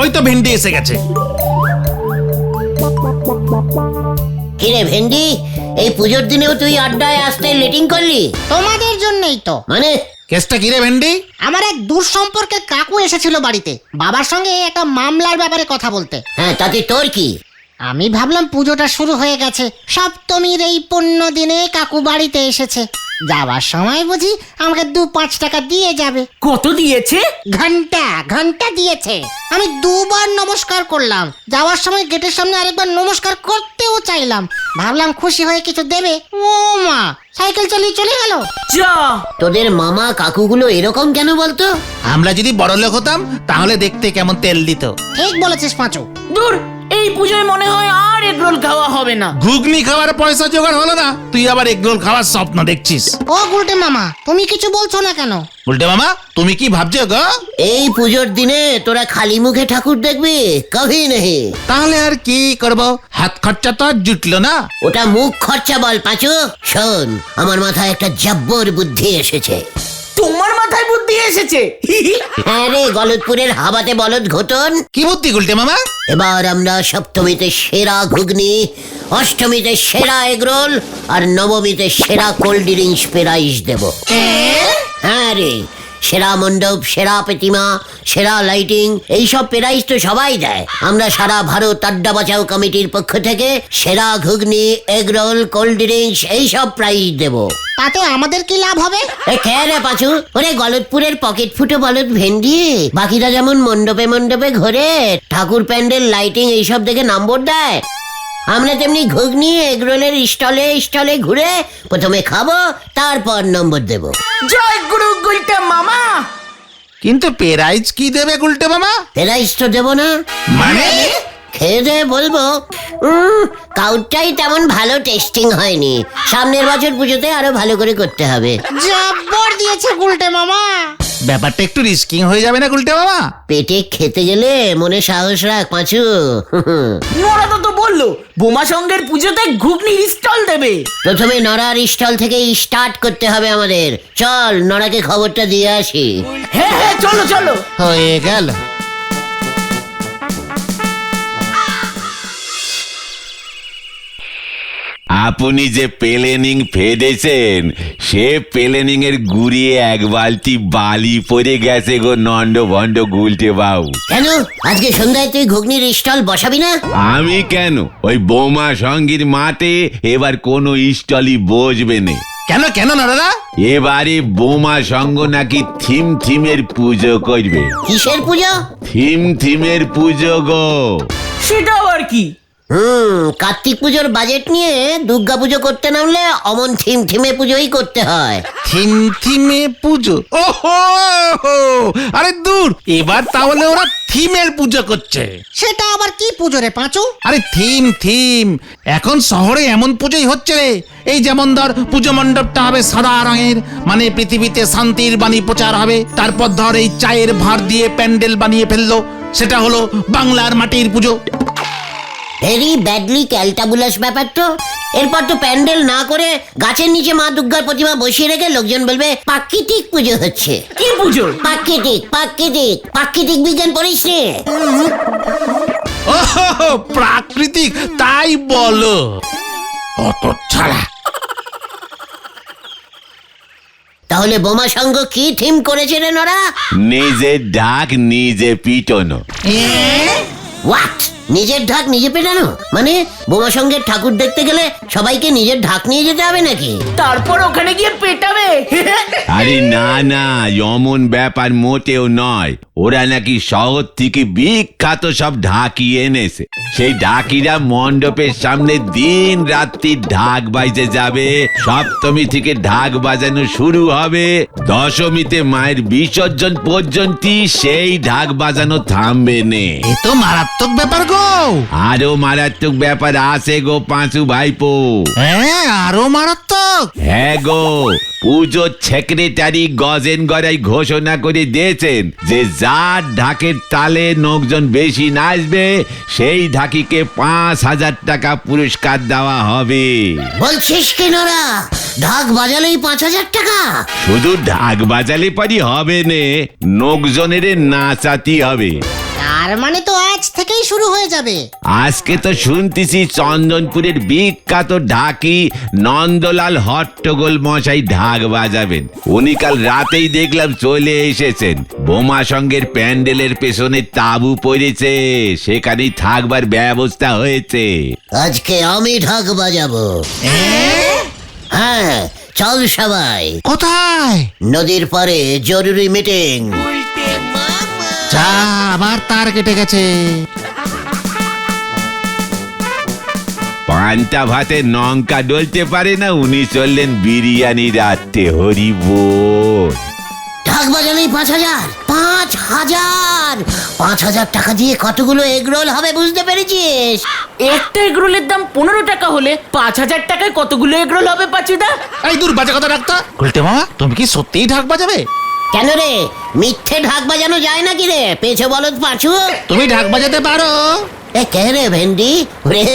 ওই তো ভেন্ডি এসে গেছে। কিরে ভেন্ডি, এই পুজোর দিনেও তুই আড্ডায় আসতে লেটিং করলি? তোমাদের জন্যই তো। মানে কেসটা কিরে ভেন্ডি? আমার এক দূর সম্পর্কের কাকু এসেছিল বাড়িতে, বাবার সঙ্গে একটা মামলার ব্যাপারে কথা বলতে। হ্যাঁ, তাতে তোর কি? আমি ভাবলাম পুজোটা শুরু হয়ে গেছে, সপ্তমীর এই পুণ্য দিনে কাকু বাড়িতে এসেছে, যাওয়ার সময় বুঝি আমাকে 2-5 টাকা দিয়ে যাবে। কত দিয়েছে? ঘন্টা দিয়েছে। আমি 2বার নমস্কার করলাম, যাওয়ার সময় গেটের সামনে আরেকবার নমস্কার করতেও চাইলাম, ভাবলাম খুশি হয়ে কিছু দেবে। ও মা, সাইকেল চালিয়ে চলে গেল। যা, তোদের মামা কাকুগুলো এরকম কেন বলতো? আমরা যদি বড় লোক হতাম তাহলে দেখতে কেমন তেল দিত। ঠিক বলেছিস পাঁচু। দূর, এই পুজোয় মনে হয় আর এগরোল খাওয়া হবে না। ঘুগনি খাওয়ার পয়সা জোগাড় হলো না, তুই আবার এগরোল খাওয়ার স্বপ্ন দেখছিস। ও গুলটে মামা, তুমি কিছু বলছো না কেন? উল্টে মামা, তুমি কি ভাবছো গো? এই পুজোর দিনে তোরা খালি মুখে ঠাকুর দেখবি? কভি নেই। তাহলে আর কি করব, হাত খরচা তো আর জুটলো না। ওটা মুখ খরচা বল পাঁচু। শোন, আমার মাথায় একটা জব্বর বুদ্ধি এসেছে। তোমার মাথায় বুদ্ধি এসেছে? হ্যাঁ রে, গলতপুরের হাবাতে বলদ ঘটন। কি বুদ্ধি গুলটে মামা? এবার আমরা সপ্তমীতে সেরা ঘুগনি, অষ্টমীতে সেরা এগরোল আর নবমীতে সেরা কোল্ড ড্রিঙ্কস প্রাইজ দেব। হ্যাঁ রে, সেরা মণ্ডপ, সেরা প্রতিমা, সেরা লাইটিং, এইসব প্রাইজ তো সবাই দেয়। আমরা সারা ভারত আড্ডা বাঁচাও কমিটির পক্ষ থেকে সেরা ঘুগনি, এগরোল, কোল্ড ড্রিঙ্কস এইসব প্রাইজ দেব। তাতে আমাদের কি লাভ হবে? এ খেয়ে রে পাঁচু, ওরে গলতপুরের পকেট ফুটো বলদ ভেন্ডি, বাকিরা যেমন মণ্ডপে মণ্ডপে ঘোরে, ঠাকুর প্যান্ডেল, লাইটিং এইসব দেখে নম্বর দেয়, আমরা তেমনি ঘুগনি এগরোলের স্টলে স্টলে ঘুরে প্রথমে খাবো, তারপর নম্বর দেব। জয় গুরু গুলটে মামা। কিন্তু প্রাইজ কি দেবে গুলটে মামা? প্রাইজ তো দেব না। মানে? খেয়ে দিয়ে বলবো, কাউটাই তেমন ভালো টেস্টিং হয়নি, সামনের বছর পুজোতে আরো ভালো করে করতে হবে। জব্বর দিয়েছে গুলটে মামা। ব্যাপারটা একটু রিস্কিং হয়ে যাবে না গুলটে মামা? পেটে খেতে গেলে মনে সাহস রাখ পাঁচু। নোরা তো বললো বোমা সঙ্গের পুজোতে ঘুগনির স্টল দেবে। প্রথমে নড়ার স্টল থেকে স্টার্ট করতে হবে আমাদের। চল, নড়াকে খবরটা দিয়ে আসি। হ্যাঁ হ্যাঁ, চলো চলো। হয়ে গেল। আপনি যে প্লেনিং ফেদেছেন সে প্লেনিং এর গুড়িয়ে এক বালতি বালি পড়ে গেছে গো নন্ড ভন্ড গুলটে বাবু। কেন আজকে সন্ধ্যায় তুই ঘুগনির স্টল বসাবি না? আমি কেন, ওই বোমা সঙ্গীর মাঠে এবার কোনো স্টলই বসবে না। কেন কেন না দাদা? এবারে বোমা সঙ্গ নাকি থিমের পুজো করবে। কিসের পুজো? থিমের পুজো গো। সেটা আবার কি? কার্তিক পুজোর বাজেট নিয়ে দুর্গা পুজো করতে নামলে অমন থিমে পুজোই করতে হয়। থিমে পুজো? ওহো, আরে দূর, এবার তাহলে ওরা থিমের পুজো করছে। সেটা আবার কি পুজো রে পাঁচু? আরে থিম এখন শহরে এমন পুজোই হচ্ছে রে। এই যেমন ধর, পুজো মণ্ডপটা হবে সাদা রঙের, মানে পৃথিবীতে শান্তির বাণী প্রচার হবে। তারপর ধর, এই চায়ের ভাঁড় দিয়ে প্যান্ডেল বানিয়ে ফেললো, সেটা হলো বাংলার মাটির পুজো। ভেরি ব্যাডলি ক্যালটাবুলাস ব্যাপার তো। এরপর তো প্যান্ডেল না করে গাছের নিচে মা দুর্গার প্রতিমা বসিয়ে রেখে লোকজন বলবে প্রাকৃতিক পুজো হচ্ছে। কি পুজো? প্রাকৃতিক বিজ্ঞান পড়িস রে? ওহো, প্রাকৃতিক, তাই বলো? অত ছাড়া। তাহলে বোমা সংঘ কি থিম করেছে রে নরা? নিজের ঢাক নিজে পিটনো। হোয়াট? নিজের ঢাক নিজে পেটানো মানে বোমা সঙ্গের ঠাকুর দেখতে গেলে সবাইকে নিজের ঢাক নিয়ে যেতে হবে নাকি? তারপর ওখানে গিয়ে পেটাবে? আরে না না, অমন ব্যাপার মোটেও নয়। ওরা নাকি শহর থেকে বিখ্যাত সব ঢাকি এনেছে। সেই ঢাকিরা মণ্ডপের সামনে দিন রাত্রি ঢাক বাজতে যাবে। সপ্তমী থেকে ঢাক বাজানো শুরু হবে, দশমীতে মায়ের বিসর্জন পর্যন্ত সেই ঢাক বাজানো থামবে নে। এ তো মারাত্মক ব্যাপার গো। আরো মারাত্মক ব্যাপার আছে গো পাঁচু ভাইপো। হ্যাঁ, আরো মারাত্মক। হ্যাঁ গো, পুজোর ছেকরে সেক্রেটারি গজেন গড়াই ঘোষণা করে দিয়েছেন যে যার ঢাকের তালে লোকজন বেশি নাচবে সেই ঢাকিকে 5,000 টাকা পুরস্কার দেওয়া হবে। বলছিস কি নোরা, ঢাক বাজালেই 5,000 টাকা? শুধু ঢাক বাজালে পারি হবে নে, লোকজনের নাচাতি হবে। তার মানে তো আজ থেকেই শুরু হয়ে যাবে। আজকে তো শুনতেছি চন্দনপুরের বিখ্যাত ঢাকি নন্দলাল হট্টগোল মশাই ঢাক বাজাবেন। উনি কাল রাতেই দেখলাম চলে এসেছেন। বোমা সঙ্গের প্যান্ডেলের পেছনে তাঁবু পড়েছে, সেখানেই থাকবার ব্যবস্থা হয়েছে। আজকে আমি ঢাক বাজাবো। হ্যাঁ, চল সবাই। কোথায়? নদীর পারে জরুরি মিটিং। যা, আবার তার কেটে গেছে। পান্তা ভাতে লঙ্কা ডলতে পারে না, উনি চললেন বিরিয়ানি রাখতে। হরি বল। ঢাক বাজালেই 5,000? 5,000? 5,000 টাকা দিয়ে কতগুলো এগরোল হবে বুঝতে পেরেছিস? একটা এগরোলের দাম 15 টাকা হলে 5,000 টাকায় কতগুলো এগরোল হবে পাচুদা? এই দূর, বাজে কথা রাখতা। গুলটে মামা, তুমি কি সত্যিই ঢাক বাজাবে? কেন রে, মিথ্যে ঢাক বাজানো যায় নাকি রে পেছো বলদ পাঁচু? তুমি ঢাক বাজাতে পারো? এ কে রে ভেন্ডি? রে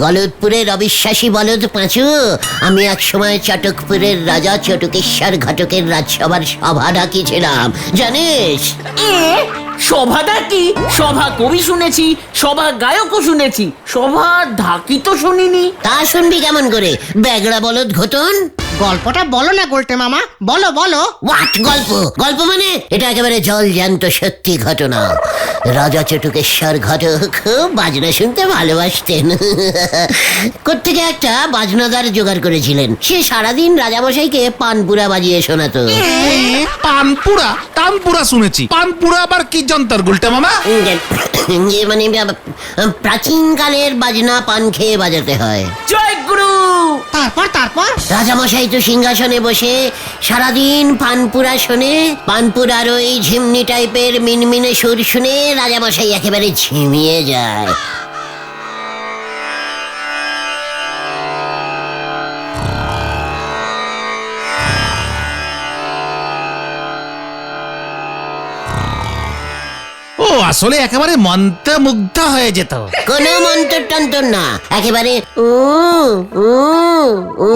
গলদপুরের অবিশ্বাসী বলদ পাঁচু, আমি এক সময় চটকপুরের রাজা চটকেশ্বর ঘটকের রাজসভার সভা ডাকিছিলাম, জানিস? সভা ডাকি? সভা কবি শুনেছি, সভা গায়কও শুনেছি, সভা ঢাকি তো শুনিনি। তা শুনবি কেমন করে, বেগড়া বলদ ঘটন? গল্পটা বলো না গোলটে মামা, বলো বলো। হোয়াট গল্প? গল্প মানে এটা একেবারে জল জ্যান্ত সত্যি ঘটনা। রাজা চটুকেশ্বর ঘটক বাজনা শুনতে ভালোবাসতেন। কোত্থেকে একটা বাজনাদার জোগাড় করেছিলেন। সে সারাদিন রাজামশাইকে পানপুরা বাজিয়ে শোনাতো। পানপুরা? তানপুরা শুনেছি, পানপুরা আবার কি যন্তর গুলটে মামা? যে মানে প্রাচীন কালের বাজনা পান খেয়ে বাজাতে হয়। জয় গুরু। তারপর তারপর রাজামশাই তো সিংহাসনে বসে সারাদিন পানপুরা শোনে। পানপুরার ওই ঝিমনি টাইপের মিনমিনে সুর শুনে রাজামশাই একেবারে ঝিমিয়ে যায়। ও আসলে একেবারে মন্ত্রমুগ্ধ হয়ে যেত। কোনো মন্তর টন্তর না, একেবারে উ উ উ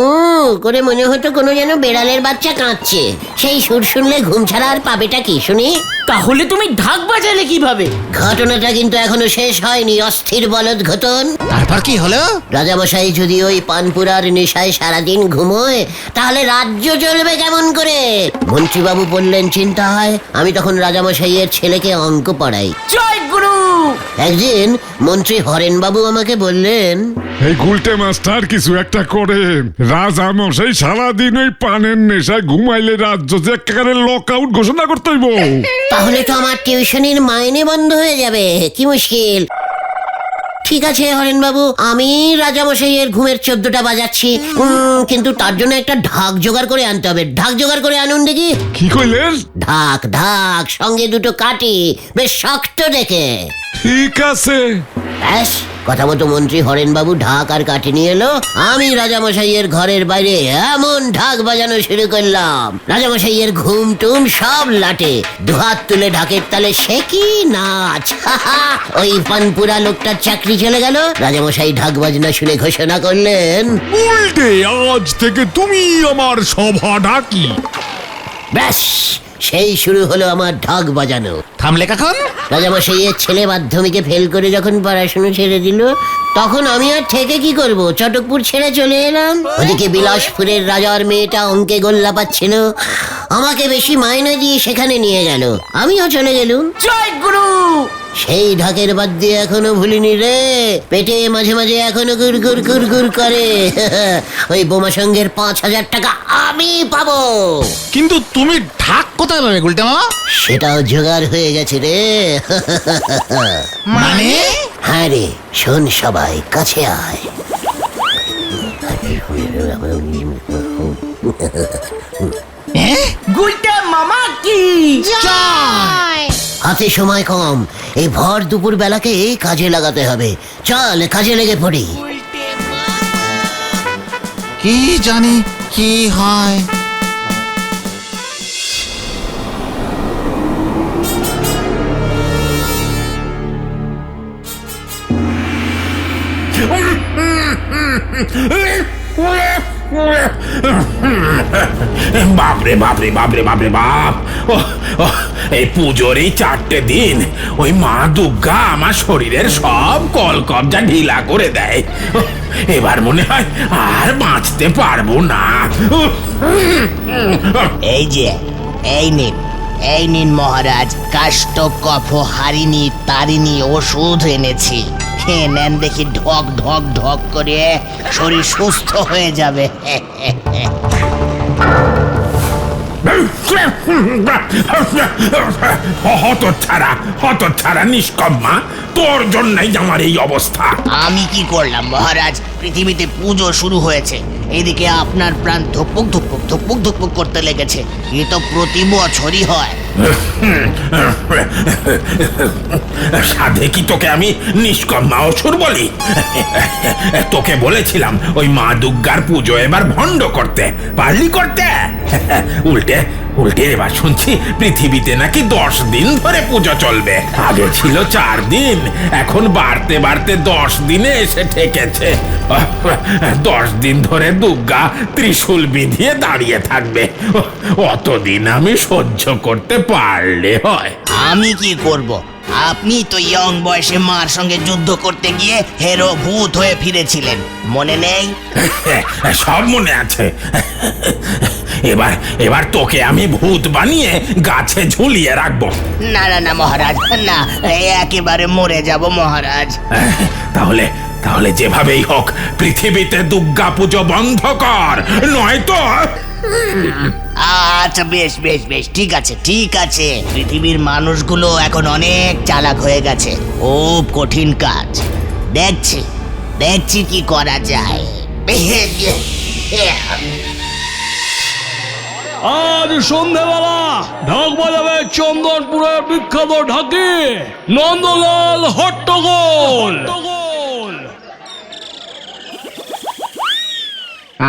করে মনে হতো কোনো যেন বেড়ালের বাচ্চা কাঁদছে। সেই সুর শুনলে ঘুম ছাড়া আর পাবেটা কি শুনি? তাহলে তুমি ঢাক বাজালে কিভাবে? ঘটনাটা কিন্তু এখনো শেষ হয়নি, অস্থির বলদ ঘটন। তারপর কি হলো? রাজামশাই যদি ওই পানপুরার নেশায় সারাদিন ঘুমোয় তাহলে রাজ্য চলবে কেমন করে? মন্ত্রীবাবু বললেন চিন্তায়। আমি তখন রাজামশাইয়ের ছেলেকে অঙ্ক পড়াই। জয় গুরু। একদিন মন্ত্রী হরেনবাবু আমাকে বললেন, এই গুলটে মাস্টার কিছু একটা করে। রাজা মশাই সারাদিন ওই পানের নেশায় ঘুমাইলে রাজ্য যে একেবারে লক আউট ঘোষণা করতে হইব। তাহলে তো আমার টিউশনির মাইনে বন্ধ হয়ে যাবে, কি মুশকিল। ঠিক আছে হরেনবাবু, আমি রাজামশাইয়ের ঘুমের 14টা বাজাচ্ছি, কিন্তু তার জন্য একটা ঢাক জোগাড় করে আনতে হবে। ঢাক জোগাড় করে আনুন দেখি। কি কইলেন? ঢাক ঢাক, সঙ্গে দুটো কাঠি, বেশ শক্ত দেখে। ঠিক আছে। ব্যাস, কথা মতো মন্ত্রী হরেনবাবু ঢাক আর কাঠি নিয়ে এলো। আমি রাজামশাইয়ের ঘরের বাইরে এমন ঢাক বাজানো শুরু করলাম, রাজামশাইয়ের ঘুম টুম সব লাটে। দুহাত তুলে ঢাকের তালে সে কি নাচ! ওই পানপুরা লোকটার চাকরি চলে গেল। রাজামশাই ঢাক বাজনা শুনে ঘোষণা করলেন, উল্টে আজ থেকে তুমি আমার সভা ডাকি। ব্যাস, সেই শুরু হলো আমার ঢাক বাজানো। থামলে কখন? রাজামশাইয়ের ছেলে মাধ্যমিকে ফেল করে যখন পড়াশুনো ছেড়ে দিল, তখন আমি আর থেকে কি করব, চটকপুর ছেড়ে চলে এলাম। ওদিকে বিলাসপুরের রাজার মেয়েটা অঙ্কে গোল্লা পাচ্ছিল, আমাকে বেশি মাইনে দিয়ে সেখানে নিয়ে গেল, আমিও চলে গেলুম। জয় গুরু। সেই ঢাকের বাদ দিয়ে এখনো ভুলিনি রে, পেটে মাঝে মাঝে এখনো গুড় গুড় গুড় গুড় করে। ওই বোমা সঙ্গের 5,000 টাকা আমি পাবো। কিন্তু তুমি ঢাক কোথায় পাবে গুলটে মামা? সেটাও জোগাড় হয়ে গেছে রে। মানে? হ্যাঁ রে, শোন সবাই, কাছে আয়। গুলটে মামা কি? জয়। হাতে সময় কম, এই ভর দুপুর বেলাকে কাজে লাগাতে হবে। চল কাজে লেগে পড়ি। কি জানি কি হয়। বাপরে বাপরে বাপরে বাপরে বাপ এই পুজোর এই 4টে দিন ওই মা দুর্গা আমার শরীরের সব কলকবজা ঢিলা করে দেয়। এবার মনে হয় আর বাঁচতে পারবো না। এই যে এই নিন মহারাজ, কাষ্ঠ কফ হারিনি তারিনি ওষুধ এনেছি, খেয়ে নেন, দেখি ঢক ঢক ঢক করে শরীর সুস্থ হয়ে যাবে। হতচ্ছাড়া নিষ্কম্মা, তোর জন্যই আমার এই অবস্থা। আমি কি করলাম মহারাজ? পৃথিবীতে পুজো শুরু হয়েছে, এদিকে আপনার প্রাণ ধুকপুক ধুকপুক ধুকপুক ধুকপুক করতে লেগেছে। এ তো প্রতি বছরই হয়। সাধে কি তোকে আমি নিষ্কম্মা অসুর বলি? তোকে বলেছিলাম ওই মা দুর্গার পুজো এবার ভণ্ড করতে, পারলি করতে? উল্টে এবার শুনছি পৃথিবীতে নাকি 10 দিন ধরে পুজো চলবে। আগে ছিল 4 দিন, এখন বাড়তে বাড়তে 10 দিনে এসে ঠেকেছে। 10 দিন ধরে দুর্গা ত্রিশূল বিধিয়ে দাঁড়িয়ে থাকবে। অতদিন আমি সহ্য করতে পারলে হয়। আমি কি করব? আপনি তো ইয়ং বয়সে মার সঙ্গে যুদ্ধ করতে গিয়ে হেরো ভূত হয়ে ফিরেছিলেন, মনে নেই? সব মনে আছে। এবার তোকে আমি ভূত বানিয়ে গাছে ঝুলিয়ে রাখবো। না না না মহারাজ, না, একেবারে মরে যাব মহারাজ। তাহলে যেভাবেই হোক পৃথিবীতে দুর্গা পুজো বন্ধ কর, নয়তো। আচ্ছা বেশ বেশ বেশ, ঠিক আছে ঠিক আছে। পৃথিবীর মানুষগুলো এখন অনেক চালাক হয়ে গেছে, খুব কঠিন কাজ। দেখছি কি করা যায়। আজ সন্ধ্যাবেলা ঢাক বাজাবে চন্দনপুরের বিখ্যাত ঢাকি নন্দলাল হট্টগোল।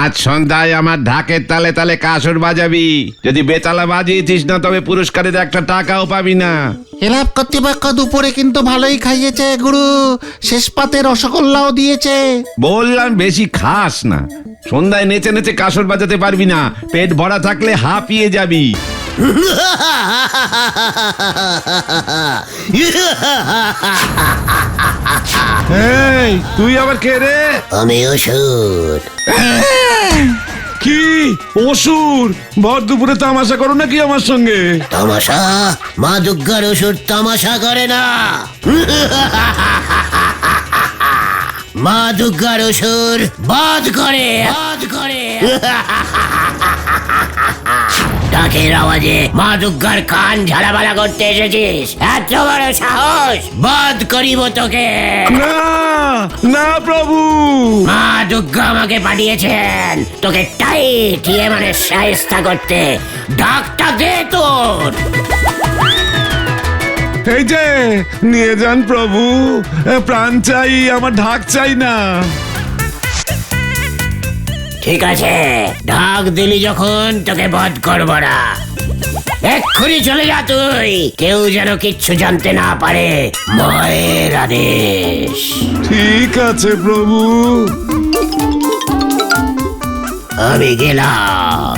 আজ সন্ধ্যায় আমার ঢাকের তালে তালে কাসর বাজাবি। যদি বেতালা বাজিয়েছিস না তবে পুরস্কারের একটা টাকাও পাবি না। ক্লাব কর্তৃপক্ষ দুপুরে কিন্তু ভালোই খাইয়েছে গুরু, শেষ পাতে রসগোল্লাও দিয়েছে। বললাম বেশি খাস না, সন্ধ্যায় নেচে নেচে কাসর বাজাতে পারবি না, পেট ভরা থাকলে হাঁপিয়ে যাবি। এই, তুই আবার কে রে? আমি অসুর। কি অসুর? ভর দুপুরে তামাশা করো নাকি আমার সঙ্গে? তামাশা? মা দুর্গার অসুর তামাশা করে না। মা দুর্গার অসুর বাদ করে। ডাকের আওয়াজে মা দুর্গার কান ঝালাপালা করতে এসেছিস? এত বড় সাহস! বাদ করিব তোকে। না না প্রভু, মা দুর্গা আমাকে পাঠিয়েছেন তোকে টাইট মানে শায়েস্তা করতে। ডাকটা দে তোর। এই যে নিয়ে যান প্রভু, প্রাণ চাই, আমার ঢাক চাই না। ঠিক আছে, ঢাক দিলি যখন তোকে বধ করব না। এক্ষুনি চলে যা তুই, কেউ যেন কিচ্ছু জানতে না পারে। মায়ের আদেশ। ঠিক আছে প্রভু। আমি গেলাম।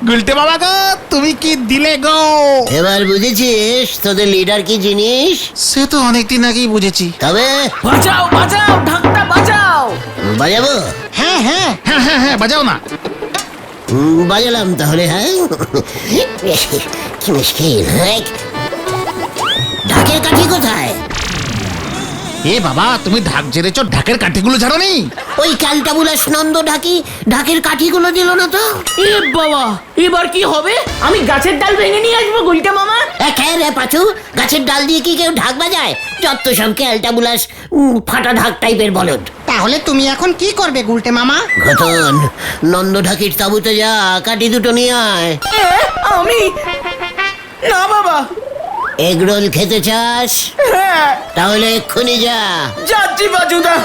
গুলটে বাবা গো, তুমি কি দিলে গো? এবার বুঝেছিস তোদের লিডার কি জিনিস? সে তো অনেকদিন আগেই বুঝেছি। তবে বাজাও বাজাও, ঢাকটা বাজাও। বাজাবো? হ্যাঁ হ্যাঁ, হ্যাঁ বাজাও না। বাজালাম তাহলে। হ্যাঁ, কি মুশকিল। হ্যাঁ, ঢাকের কাঠি কোথায়? এ বাবা, তুমি ঢাক ঝেড়েছ, ঢাকের কাঠিগুলো ঝাড়ো নি? ওই ক্যালটাবুলাস নন্দ ঢাকি ঢাকের কাঠিগুলো দিল না তো। এ বাবা, এবার কি হবে? আমি গাছের ডাল ভেঙে নিয়ে আসবো গুলটা মামা। একে রে পাচু, গাছের ডাল দিয়ে কি কেউ ঢাক বাজায়? যত সব ক্যালটাবুলাস ফাটা ঢাক টাইপের বলদ। তাহলে তুমি এখন কি করবে গুলটে মামা? ঘটন, নন্দ ঢাকির তাবুতে যা, কাঠি দুটো নিয়ে আয়। আমি না বাবা। এগরোল খেতে চাস? হ্যাঁ তাহলে এক্ষুনি যা। যাচ্ছি বাজুদা।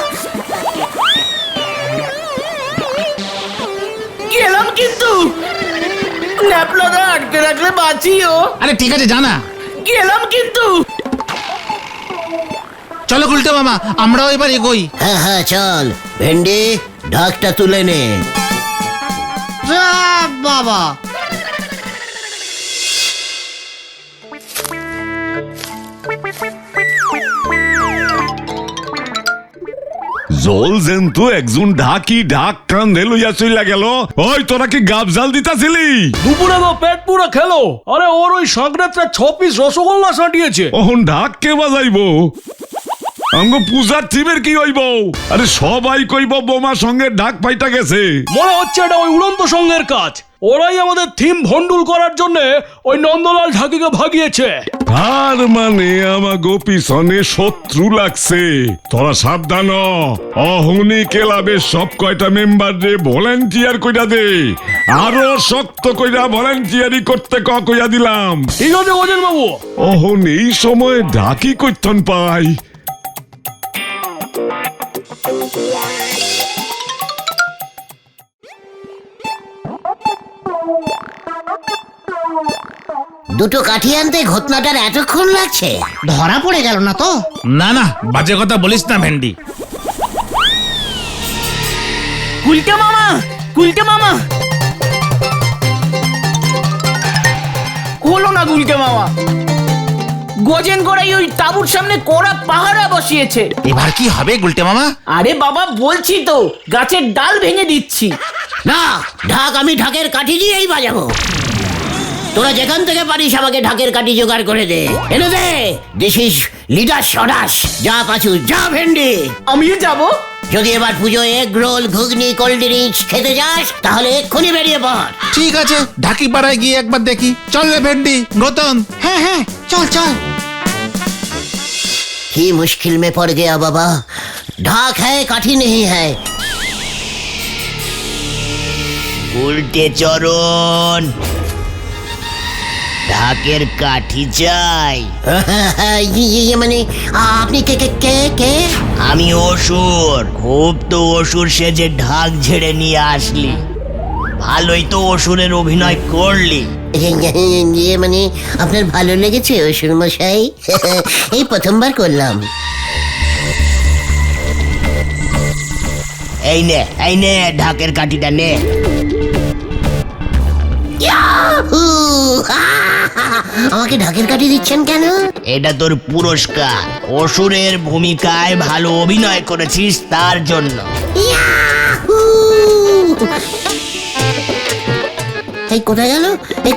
গেলাম কিন্তু ন্যাপলাদা আটকে রাখলে বাঁচিও। আরে ঠিক আছে, জানা কি এলাম কিন্তু। চলো গুলটে মামা, আমরাও এবার এগোই। হ্যাঁ হ্যাঁ চল, ভেন্ডি ঢাকটা তুলে নে। যা বাবা, জল জেন্তু একজন ঢাকি ঢাক কান্দে লইয়া চইলা গেল। ওই তোরা কি গাব জাল দিতাছিলি? দুপুরে তো পেট পুরো খেলো। আরে ওর ওই সংক্রান্তের 6 পিস রসগোল্লা সাটিয়েছে। ওহন ঢাক কে বাজাইবো? আমগো পূজার থিমের কি হইব? আরে সবাই কইব বোমা সঙ্গে ঢাক পাইটা গেছে। মনে হচ্ছে এটা ওই উড়ন্ত সঙ্গের কাজ। ওরাই আমাদের থিম ভন্ডুল করার জন্য ওই নন্দলাল ঢাকিকে ভাগিয়েছে। আর মানে আমাগো পিছনে শত্রু লাগছে। তোরা সাবধান হ। অহনি ক্লাবের সব কয়টা মেম্বার রে ভলান্টিয়ার কইরা দে। আরো শক্ত কইরা ভলান্টিয়ারি করতে কইয়া দিলাম। ঠিক আছে গজেন বাবু। অহন এই সময় ঢাকি কইতন পাই। দুটো কাঠি আনতে ঘটনাটার এতক্ষণ লাগছে? ধরা পড়ে গেল না তো? না না, বাজে কথা বলিস না ভেন্ডি। গুলটে মামা, গুলটে মামা। হলো না গুলটে মামা। গজেন গড়াই ওই তাঁবুর সামনে কড়া পাহারা বসিয়েছে। এবার কি হবে গুলটে মামা? আরে বাবা বলছি তো, গাছের ডাল ভেঙে দিচ্ছি। না, ঢাক আমি ঢাকের কাঠি দিয়েই বাজাবো। তোরা যেখান থেকে পারিস আমাকে ঢাকের কাঠি জোগাড় করে দে, এনে দে। দিস ইজ লিডার সদাস। যা পাচু, যা ভেন্ডি। আমিও যাব। যদি এবার পুজো এগ রোল, ঘুগনি, কোল্ড ড্রিঙ্কস খেতে যাস তাহলে এক্ষুনি বেরিয়ে পড়। ঠিক আছে, ঢাকি পাড়ায় গিয়ে একবার দেখি। চল রে ভেন্ডি, গৌতম। হ্যাঁ হ্যাঁ, চল চল। কি मुश्किल में पड़ गया बाबा, ढाक है काठी नहीं है। উল্টে চরণ, ঢাকের কাঠি চাই। ये মানে আপনি কে কে কে কে? আমি অসুর। খুব তো অসুর সেজে ঢাক ঝেড়ে নিয়ে আসলি। ভালোই তো অসুরের অভিনয় করলি। ইয়ে মানে আপনার ভালো লেগেছে অসুর মশাই? এই প্রথমবার করলাম। এই নে ঢাকের কাঠিটা নে। ইয়াহু! আমাকে ঢাকের কাঠি দিচ্ছেন কেন? এটা তোর পুরস্কার। অসুরের ভূমিকায় ভালো অভিনয় করেছিস তার জন্য। ইয়াহু! এই কোথায় গেল? এই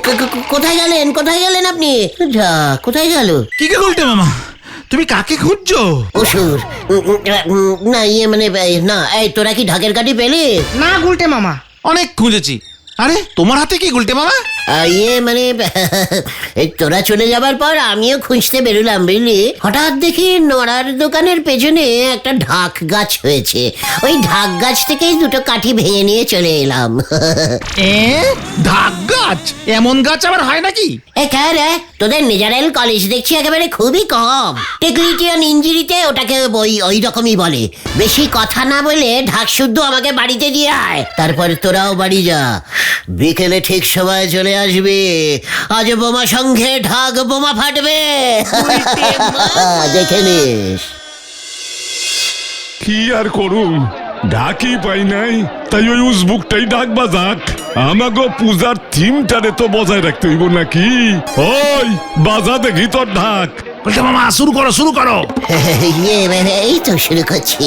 কোথায় গেলেন? কোথায় গেলেন আপনি? যা, কোথায় গেল? কি কে গুলটে মামা, তুমি কাকে খুঁজছো? অসুর না, ইয়ে মানে না। এই তোরা কি ঢাকের কাঠি পেলে? না গুলটে মামা। অনেক খুঁজেছি। আরে তোমার হাতে কি গুলটে মামা? ইয়ে মানে এই তোরা চলে যাবার পর আমিও খুঁজতে বেরোলাম বুঝলি। হঠাৎ দেখি নড়ার দোকানের পেছনে একটা ঢাক গাছ হয়েছে। ওই ঢাক গাছ থেকেই দুটো কাঠি ভেঙে নিয়ে চলে এলাম। ঢাক গাছ? এমন গাছ আবার হয় নাকি? এ কে রে, তোদের নিজেরাল কলেজ দেখছি একেবারে খুবই কম। টেকনিশিয়ান ইঞ্জিরিতে ওটাকে ওই রকমই বলে। বেশি কথা না বলে ঢাক শুদ্ধ আমাকে বাড়িতে দিয়ে আয়, তারপর তোরাও বাড়ি যা। বিকেলে ঠিক সময় চলে আসবে। আজ বোমা সংঘে ঢাক বোমা ফাটবে, দেখে নিস। কি আর করুম, ঢাকি পাই নাই, তাই ওই উজবুকটাই ডাক বাজাক। আমাগো পূজার থিমটারে তো বজায় রাখতে হইব নাকি? ওই বাজা দেখি তোর ঢাক। গুলটে মামা শুরু করো, শুরু করো। ইয়ে মানে এই তো শুরু করছি।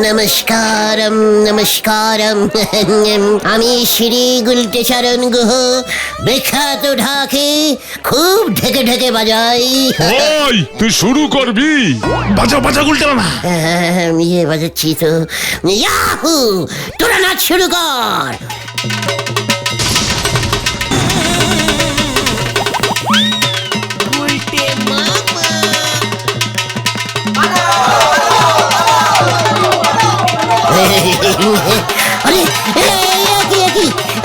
নমস্কারম নমস্কারম, আমি শ্রী গুলটে চরণ গুহ, বিখ্যাত ঢাকে খুব ঢেকে ঢেকে বাজাই। ওই তুই শুরু করবি? বাজাও বাজাও গুলটে মামা। ইয়ে বাজাচ্ছি তো। ইয়াহু! তোরা নাচ শুরু কর। আরে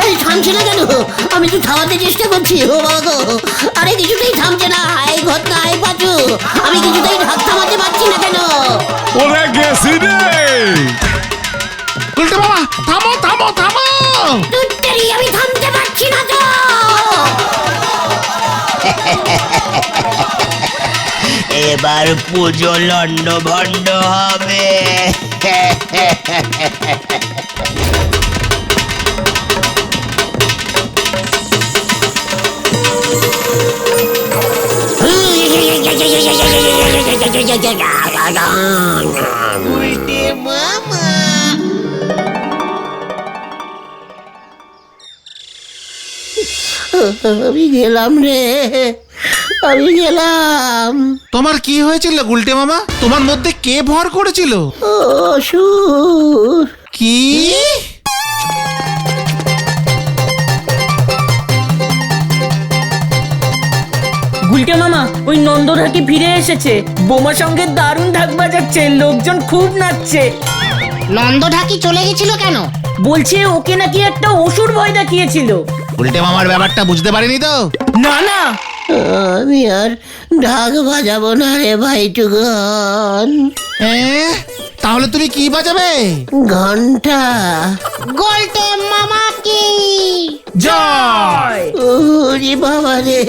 কি থামছে না কেন? আমি তো থামাতে চেষ্টা করছি। ও বাবা গো, আরে কিছুতেই থামছে না। এই ঘটনা, এই পাচু, আমি কিছুতেই ঢাক থামাতে পারছি না কেন? ওরে গেছি রে। গুলটে মামা থামো থামো থামো। আমি থামতে পারছি না তো। এবার পুজো লন্ড ভন্ড হবে। আমি গেলাম রে, আমি গেলাম। তোমার কি হয়েছিল গুলটে মামা? তোমার মধ্যে কে ভর করেছিল? অসুর। কি? গুলটে মামা, ওই নন্দঢাকি ফিরে এসেছে। বোমা সঙ্গে দারুণ ঢাক বাজাচ্ছে, লোকজন খুব নাচছে। নন্দ ঢাকি চলে গেছিল কেন? বলছে ওকে নাকি একটা অসুর ভয় দেখিয়েছিল। গুলটে মামার ব্যাপারটা বুঝতে পারিনি তো। না না, আমি আর ঢাক বাজাবো না রে ভাইটুগন। তাহলে তুমি কি বাজাবে? ঘন্টা। গোলটে মামা কি জয়। ওরে বাবা রে,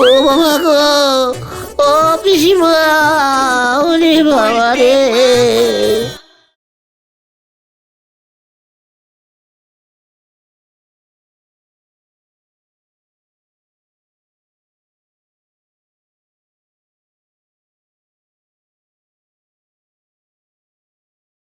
ও বাবা গো, ও পিসিমা, ওরে বাবা রে।